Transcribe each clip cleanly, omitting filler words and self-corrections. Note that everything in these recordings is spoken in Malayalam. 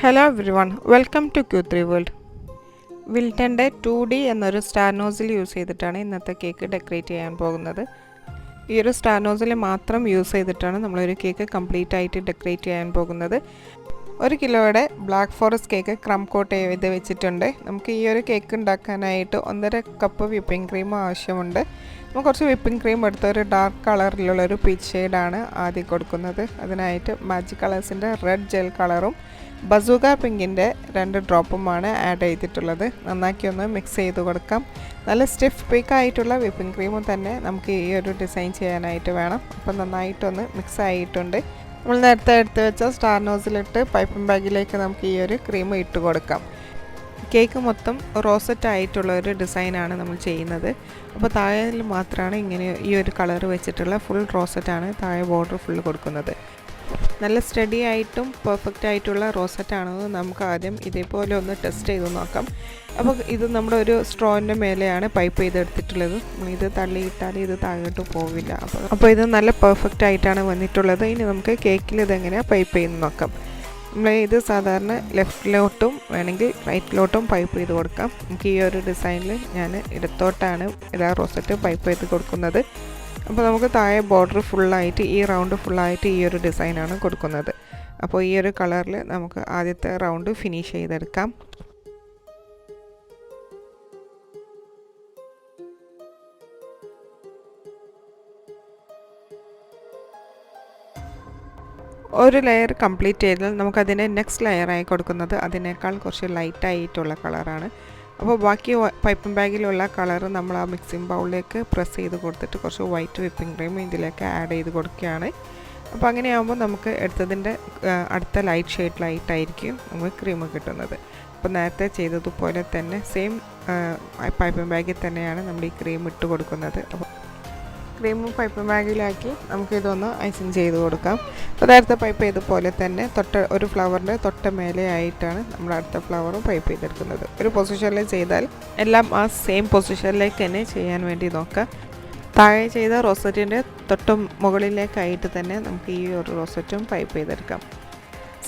Hello everyone, welcome to Q3 world. വിൽട്ടൻ്റെ 2D എന്നൊരു സ്റ്റാർ നോസിൽ യൂസ് ചെയ്തിട്ടാണ് ഇന്നത്തെ കേക്ക് ഡെക്കറേറ്റ് ചെയ്യാൻ പോകുന്നത്. ഈ ഒരു സ്റ്റാർ നോസിൽ മാത്രം യൂസ് ചെയ്തിട്ടാണ് നമ്മളൊരു കേക്ക് കംപ്ലീറ്റ് ആയിട്ട് ഡെക്കറേറ്റ് ചെയ്യാൻ പോകുന്നത്. 1 കിലോയുടെ black forest cake crumb coat ചെയ്ത് വെച്ചിട്ടുണ്ട്. നമുക്ക് ഈ ഒരു കേക്ക് ഉണ്ടാക്കാനായിട്ട് 1.5 കപ്പ് വിപ്പിംഗ് ക്രീം ആവശ്യമുണ്ട്. നമുക്ക് കുറച്ച് വിപ്പിംഗ് ക്രീം എടുത്ത് ഒരു ഡാർക്ക് കളറിലുള്ളൊരു പീച്ച് ഷെയ്ഡാണ് ആദ്യം കൊടുക്കുന്നത്. അതിനായിട്ട് മാജിക് കളേഴ്സിൻ്റെ റെഡ് ജെൽ കളറും ബസൂക പിങ്കിൻ്റെ 2 ഡ്രോപ്പുമാണ് ആഡ് ചെയ്തിട്ടുള്ളത്. നന്നാക്കി ഒന്ന് മിക്സ് ചെയ്ത് കൊടുക്കാം. നല്ല സ്റ്റിഫ് പീക്കായിട്ടുള്ള വിപ്പിംഗ് ക്രീമും തന്നെ നമുക്ക് ഈ ഒരു ഡിസൈൻ ചെയ്യാനായിട്ട് വേണം. അപ്പം നന്നായിട്ടൊന്ന് മിക്സ് ആയിട്ടുണ്ട്. നമ്മൾ നേരത്തെ എടുത്ത് വെച്ച സ്റ്റാർ നോസിലിട്ട് പൈപ്പിംഗ് ബാഗിലേക്ക് നമുക്ക് ഈ ഒരു ക്രീം ഇട്ട് കൊടുക്കാം. കേക്ക് മൊത്തം റോസറ്റ് ആയിട്ടുള്ള ഒരു ഡിസൈനാണ് നമ്മൾ ചെയ്യുന്നത്. അപ്പോൾ താഴെ മാത്രമാണ് ഇങ്ങനെ ഈ ഒരു കളർ വെച്ചിട്ടുള്ള ഫുൾ റോസറ്റാണ് താഴെ ബോർഡർ ഫുൾ കൊടുക്കുന്നത്. നല്ല സ്റ്റഡി ആയിട്ടും പെർഫെക്റ്റ് ആയിട്ടുള്ള റോസറ്റാണെന്ന് നമുക്ക് ആദ്യം ഇതേപോലെ ഒന്ന് ടെസ്റ്റ് ചെയ്ത് നോക്കാം. അപ്പോൾ ഇത് നമ്മുടെ ഒരു സ്ട്രോൻ്റെ മേലെയാണ് പൈപ്പ് ചെയ്തെടുത്തിട്ടുള്ളത്. ഇത് തള്ളിയിട്ടാൽ ഇത് താഴോട്ട് പോവില്ല. അപ്പോൾ ഇത് നല്ല പെർഫെക്റ്റ് ആയിട്ടാണ് വന്നിട്ടുള്ളത്. ഇനി നമുക്ക് കേക്കിൽ ഇതെങ്ങനെയാണ് പൈപ്പ് ചെയ്ത് നോക്കാം. നമ്മൾ ഇത് സാധാരണ ലെഫ്റ്റിലോട്ടും വേണമെങ്കിൽ റൈറ്റിലോട്ടും പൈപ്പ് ചെയ്ത് കൊടുക്കാം. നമുക്ക് ഈ ഒരു ഡിസൈനിൽ ഞാൻ ഇടത്തോട്ടാണ് ഇതാ റോസറ്റ് പൈപ്പ് ചെയ്ത് കൊടുക്കുന്നത്. അപ്പോൾ നമുക്ക് താഴെ ബോർഡർ ഫുള്ളായിട്ട് ഈ റൗണ്ട് ഫുള്ളായിട്ട് ഈ ഒരു ഡിസൈനാണ് കൊടുക്കുന്നത്. അപ്പോൾ ഈ ഒരു കളറിൽ നമുക്ക് ആദ്യത്തെ റൗണ്ട് ഫിനിഷ് ചെയ്തെടുക്കാം. ഒരു ലെയർ കംപ്ലീറ്റ് ചെയ്താൽ നമുക്കതിനെ നെക്സ്റ്റ് ലെയറായി കൊടുക്കുന്നത് അതിനേക്കാൾ കുറച്ച് ലൈറ്റായിട്ടുള്ള കളറാണ്. അപ്പോൾ ബാക്കി പൈപ്പിംഗ് ബാഗിലുള്ള കളർ നമ്മൾ ആ മിക്സിംഗ് ബൗളിലേക്ക് പ്രസ് ചെയ്ത് കൊടുത്തിട്ട് കുറച്ച് വൈറ്റ് വിപ്പിംഗ് ക്രീം ഇതിലേക്ക് ആഡ് ചെയ്ത് കൊടുക്കുകയാണ്. അപ്പോൾ അങ്ങനെയാകുമ്പോൾ നമുക്ക് എടുത്തതിൻ്റെ അടുത്ത ലൈറ്റ് ഷെയ്ഡിലായിട്ടായിരിക്കും നമുക്ക് ക്രീം കിട്ടുന്നത്. അപ്പോൾ നേരത്തെ ചെയ്തതുപോലെ തന്നെ സെയിം പൈപ്പിംഗ് ബാഗിൽ തന്നെയാണ് നമ്മൾ ഈ ക്രീം ഇട്ട് കൊടുക്കുന്നത്. അപ്പോൾ ക്രീമും പൈപ്പിംഗ് ബാഗിലാക്കി നമുക്കിതൊന്ന് ഐസിങ് ചെയ്ത് കൊടുക്കാം. അപ്പോൾ നേരത്തെ പൈപ്പ് ചെയ്തതുപോലെ തന്നെ ഒരു ഫ്ലവറിൻ്റെ തൊട്ട മേലെയായിട്ടാണ് നമ്മൾ അടുത്ത ഫ്ലവറും പൈപ്പ് ചെയ്തെടുക്കുന്നത്. ഒരു പൊസിഷനിൽ ചെയ്താൽ എല്ലാം ആ സെയിം പൊസിഷനിലേക്ക് തന്നെ ചെയ്യാൻ വേണ്ടി നോക്കാം. താഴെ ചെയ്ത റോസറ്റിൻ്റെ തൊട്ട് മുകളിലേക്കായിട്ട് തന്നെ നമുക്ക് ഈ ഒരു റോസറ്റും പൈപ്പ് ചെയ്തെടുക്കാം.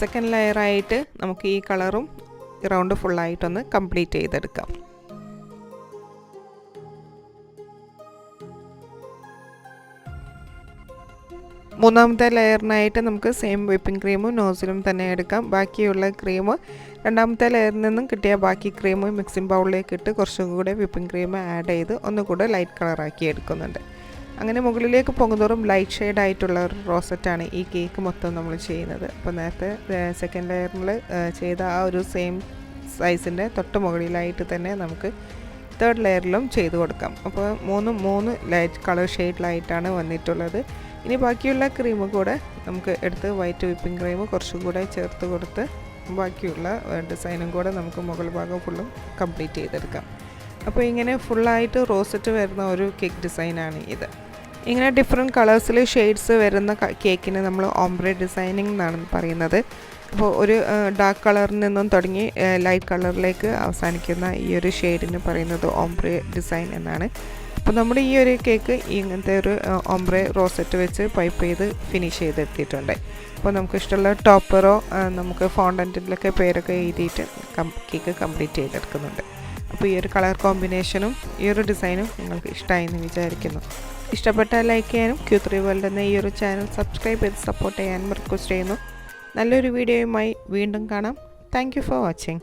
സെക്കൻഡ് ലെയറായിട്ട് നമുക്ക് ഈ കളറും റൗണ്ട് ഫുള്ളായിട്ടൊന്ന് കംപ്ലീറ്റ് ചെയ്തെടുക്കാം. മൂന്നാമത്തെ ലെയറിനായിട്ട് നമുക്ക് സെയിം വിപ്പിംഗ് ക്രീമും നോസിലും തന്നെ എടുക്കാം. ബാക്കിയുള്ള ക്രീം രണ്ടാമത്തെ ലെയറിൽ നിന്നും കിട്ടിയ ബാക്കി ക്രീം മിക്സിംഗ് ബൗളിലേക്ക് ഇട്ട് കുറച്ചും കൂടെ വിപ്പിംഗ് ക്രീം ആഡ് ചെയ്ത് ഒന്നുകൂടെ ലൈറ്റ് കളറാക്കി എടുക്കുന്നുണ്ട്. അങ്ങനെ മുകളിലേക്ക് പോകുന്നതോറും ലൈറ്റ് ഷെയ്ഡ് ആയിട്ടുള്ള ഒരു റോസറ്റാണ് ഈ കേക്ക് മൊത്തം നമ്മൾ ചെയ്യുന്നത്. അപ്പോൾ നേരത്തെ സെക്കൻഡ് ലെയറിൽ ചെയ്ത ആ ഒരു സെയിം സൈസിൻ്റെ തൊട്ട് മുകളിലായിട്ട് തന്നെ നമുക്ക് തേർഡ് ലെയറിലും ചെയ്ത് കൊടുക്കാം. അപ്പോൾ മൂന്ന് ലൈറ്റ് കളർ ഷെയ്ഡിലായിട്ടാണ് വന്നിട്ടുള്ളത്. ഇനി ബാക്കിയുള്ള ക്രീം കൂടെ നമുക്ക് എടുത്ത് വൈറ്റ് വിപ്പിംഗ് ക്രീം കുറച്ചും കൂടെ ചേർത്ത് കൊടുത്ത് ബാക്കിയുള്ള ഡിസൈനും കൂടെ നമുക്ക് മുകൾ ഭാഗം ഫുള്ളും കംപ്ലീറ്റ് ചെയ്തെടുക്കാം. അപ്പോൾ ഇങ്ങനെ ഫുള്ളായിട്ട് റോസറ്റ് വരുന്ന ഒരു കേക്ക് ഡിസൈനാണ് ഇത്. ഇങ്ങനെ ഡിഫറെൻറ്റ് കളേഴ്സിൽ ഷെയ്ഡ്സ് വരുന്ന കേക്കിന് നമ്മൾ ഓംബ്രെ ഡിസൈനിങ് എന്നാണ് പറയുന്നത്. അപ്പോൾ ഒരു ഡാർക്ക് കളറിൽ നിന്നും തുടങ്ങി ലൈറ്റ് കളറിലേക്ക് അവസാനിക്കുന്ന ഈ ഒരു ഷെയ്ഡിന് പറയുന്നത് ഓംബ്രെ ഡിസൈൻ എന്നാണ്. അപ്പോൾ നമ്മുടെ ഈ ഒരു കേക്ക് ഇങ്ങനത്തെ ഒരു ഓംബ്രെ റോസറ്റ് വെച്ച് പൈപ്പ് ചെയ്ത് ഫിനിഷ് ചെയ്തെടുത്തിട്ടുണ്ട്. അപ്പോൾ നമുക്ക് ഇഷ്ടമുള്ള ടോപ്പറോ നമുക്ക് ഫോണ്ടൻറ്റിലൊക്കെ പേരൊക്കെ എഴുതിയിട്ട് കേക്ക് കംപ്ലീറ്റ് ചെയ്തെടുക്കുന്നുണ്ട്. അപ്പോൾ ഈ ഒരു കളർ കോമ്പിനേഷനും ഈ ഒരു ഡിസൈനും നിങ്ങൾക്ക് ഇഷ്ടമായെന്ന് വിചാരിക്കുന്നു. ഇഷ്ടപ്പെട്ടാൽ ലൈക്ക് ചെയ്യാനും Q3 വേൾഡ് എന്ന ഈ ഒരു ചാനൽ സബ്സ്ക്രൈബ് ചെയ്ത് സപ്പോർട്ട് ചെയ്യാനും റിക്വസ്റ്റ് ചെയ്യുന്നു. നല്ലൊരു വീഡിയോയുമായി വീണ്ടും കാണാം. Thank you for watching.